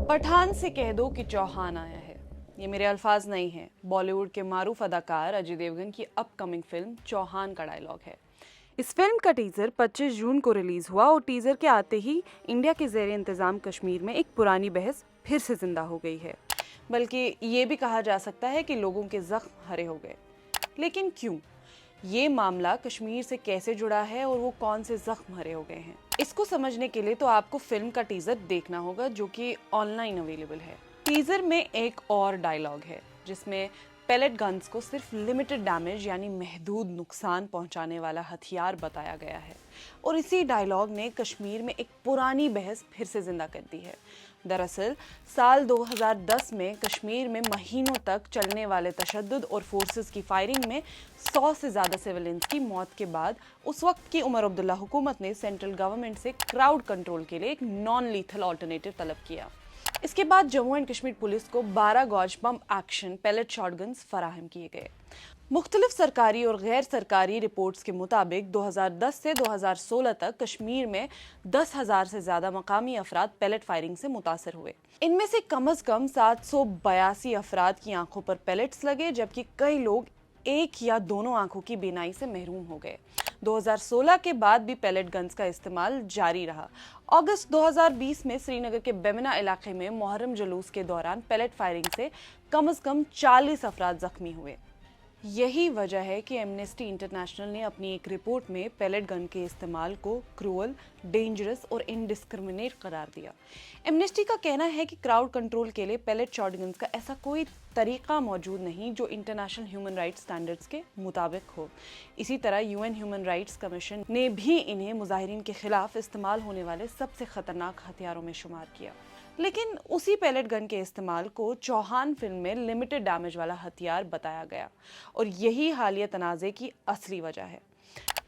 पठान से कह दो कि चौहान आया है। ये मेरे अल्फाज नहीं हैं, बॉलीवुड के मारूफ अदाकार अजय देवगन की अपकमिंग फिल्म चौहान का डायलॉग है। इस फिल्म का टीजर 25 जून को रिलीज हुआ और टीजर के आते ही इंडिया के ज़ेरे इंतजाम कश्मीर में एक पुरानी बहस फिर से जिंदा हो गई है। बल्कि ये भी कहा जा सकता है कि लोगों के जख्म हरे हो गए। लेकिन क्यों? ये मामला कश्मीर से कैसे जुड़ा है और वो कौन से जख्म हरे हो गए हैं, इसको समझने के लिए तो आपको फिल्म का टीजर देखना होगा, जो कि ऑनलाइन अवेलेबल है। टीजर में एक और डायलॉग है जिसमें पेलेट गन्स को सिर्फ लिमिटेड डैमेज यानी महदूद नुकसान पहुंचाने वाला हथियार बताया गया है और इसी डायलॉग ने कश्मीर में एक पुरानी बहस फिर से जिंदा कर दी है। दरअसल साल 2010 में कश्मीर में महीनों तक चलने वाले तशद्दुद और फोर्सेस की फायरिंग में 100 से ज़्यादा सिविलियंस की मौत के बाद उस वक्त की उमर अब्दुल्ला हुकूमत ने सेंट्रल गवर्नमेंट से क्राउड कंट्रोल के लिए एक नॉन लीथल ऑल्टरनेटिव तलब किया। इसके बाद जम्मू एंड कश्मीर पुलिस को 12 गॉज बम एक्शन पेलेट शॉटगन्स फराहम किए गए। मुख्तलिफ सरकारी और गैर सरकारी रिपोर्ट्स के मुताबिक 2010 से 2016 तक कश्मीर में 10,000 से ज़्यादा मकामी अफराद पेलेट फायरिंग से मुतासर हुए। इनमें से कम अज़ कम 782 अफराद की आंखों पर पेलेट्स लगे, जबकि कई लोग एक या दोनों आंखों की बीनाई से महरूम हो गए। 2016 के बाद भी पेलेट गन्स का इस्तेमाल जारी रहा। अगस्त 2020 में श्रीनगर के बेमिना इलाके में मुहर्रम जुलूस के दौरान पेलेट फायरिंग से कम से कम 40 अफराद जख्मी हुए। यही वजह है कि एमनेस्टी इंटरनेशनल ने अपनी एक रिपोर्ट में पेलेट गन के इस्तेमाल को क्रूअल, डेंजरस और इनडिस्क्रिमिनेट करार दिया। एमनेस्टी का कहना है कि क्राउड कंट्रोल के लिए पेलेट शॉटगन्स का ऐसा कोई तरीका मौजूद नहीं जो इंटरनेशनल ह्यूमन राइट्स स्टैंडर्ड्स के मुताबिक हो। इसी तरह यूएन ह्यूमन राइट्स कमीशन ने भी इन्हें मुजाहिरीन के खिलाफ इस्तेमाल होने वाले सबसे खतरनाक हथियारों में शुमार किया। लेकिन उसी पेलेट गन के इस्तेमाल को चौहान फिल्म में लिमिटेड डैमेज वाला हथियार बताया गया और यही हालिया तनाज़े की असली वजह है।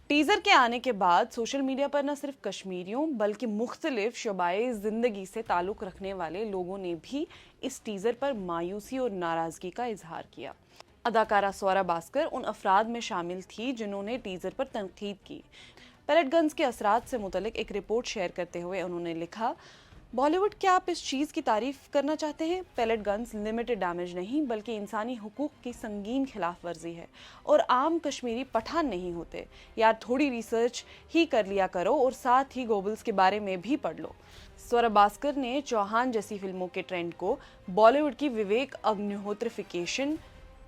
टीजर के आने के बाद सोशल मीडिया पर न सिर्फ कश्मीरियों बल्कि मुख्तलिफ शोबाए जिंदगी से ताल्लुक़ रखने वाले लोगों ने भी इस टीजर पर मायूसी और नाराजगी का इजहार किया। अदाकारा स्वरा भास्कर उन अफराद में शामिल थी जिन्होंने टीजर पर तनकीद की। पेलेट गन्स के असरात से मुतल्लिक एक रिपोर्ट शेयर करते हुए उन्होंने लिखा, बॉलीवुड, क्या आप इस चीज़ की तारीफ करना चाहते हैं? पेलेट गन्स लिमिटेड डैमेज नहीं बल्कि इंसानी हुकूक की संगीन खिलाफ वर्जी है और आम कश्मीरी पठान नहीं होते। यार थोड़ी रिसर्च ही कर लिया करो और साथ ही गोबल्स के बारे में भी पढ़ लो। स्वरा भास्कर ने चौहान जैसी फिल्मों के ट्रेंड को बॉलीवुड की विवेक अग्निहोत्रिफिकेशन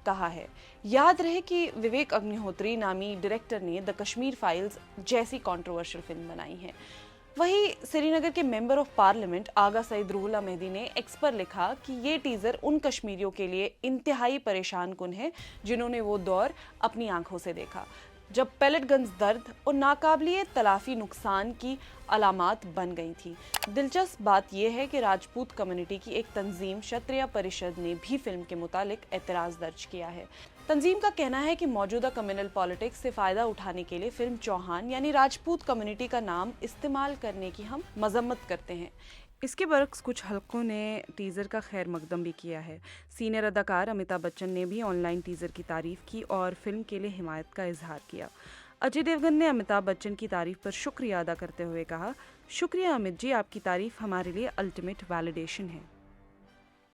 कहा है। याद रहे कि विवेक अग्निहोत्री नामी डायरेक्टर ने द कश्मीर फाइल्स जैसी कंट्रोवर्शियल फिल्म बनाई है। वहीं श्रीनगर के मेंबर ऑफ पार्लियामेंट आगा सईद रूहुल्लाह मेहदी ने एक्स पर लिखा कि ये टीजर उन कश्मीरियों के लिए इंतहाई परेशान कुन है जिन्होंने वो दौर अपनी आंखों से देखा जब पेलेट गन्स दर्द और नाकाबिले तलाफी नुकसान की अलामात बन गई थी। दिलचस्प बात यह है कि राजपूत कम्युनिटी की एक तंजीम क्षत्रिय परिषद ने भी फिल्म के मुतालिक एतराज़ दर्ज किया है। तंजीम का कहना है कि मौजूदा कम्युनल पॉलिटिक्स से फ़ायदा उठाने के लिए फिल्म चौहान यानी राजपूत कम्युनिटी का नाम इस्तेमाल करने की हम मजम्मत करते हैं। इसके बरक्स कुछ हलकों ने टीज़र का खैर मकदम भी किया है। सीनियर अदाकार अमिताभ बच्चन ने भी ऑनलाइन टीज़र की तारीफ़ की और फिल्म के लिए हिमायत का इजहार किया। अजय देवगन ने अमिताभ बच्चन की तारीफ़ पर शुक्रिया अदा करते हुए कहा, शुक्रिया अमित जी, आपकी तारीफ़ हमारे लिए अल्टीमेट वैलिडेशन है।